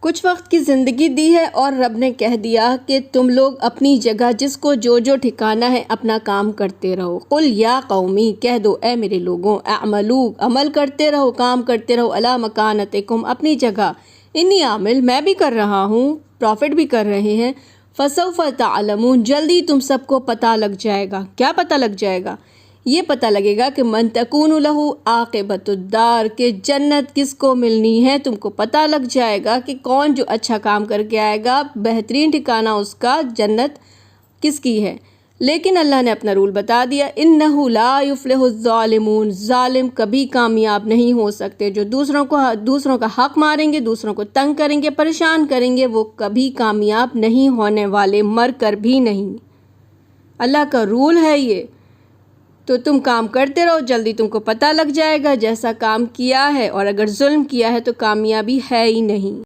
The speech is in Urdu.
کچھ وقت کی زندگی دی ہے اور رب نے کہہ دیا کہ تم لوگ اپنی جگہ جس کو جو ٹھکانا ہے اپنا کام کرتے رہو۔ قل یا قومی، کہہ دو اے میرے لوگوں، اعملوا، عمل کرتے رہو، کام کرتے رہو، علی مکانتکم، اپنی جگہ، انی عامل، میں بھی کر رہا ہوں، پروفٹ بھی کر رہے ہیں، فسوف تعلمون، جلدی تم سب کو پتہ لگ جائے گا۔ کیا پتہ لگ جائے گا؟ یہ پتہ لگے گا کہ من تکون لہ عاقبۃ الدار، کہ جنت کس کو ملنی ہے۔ تم کو پتہ لگ جائے گا کہ کون جو اچھا کام کر کے آئے گا، بہترین ٹھکانہ اس کا جنت کس کی ہے۔ لیکن اللہ نے اپنا رول بتا دیا، انہ لا یفلح الظالمون، ظالم کبھی کامیاب نہیں ہو سکتے۔ جو دوسروں کا حق ماریں گے، دوسروں کو تنگ کریں گے، پریشان کریں گے، وہ کبھی کامیاب نہیں ہونے والے، مر کر بھی نہیں۔ اللہ کا رول ہے یہ۔ تو تم کام کرتے رہو، جلدی تم کو پتہ لگ جائے گا جیسا کام کیا ہے، اور اگر ظلم کیا ہے تو کامیابی ہے ہی نہیں۔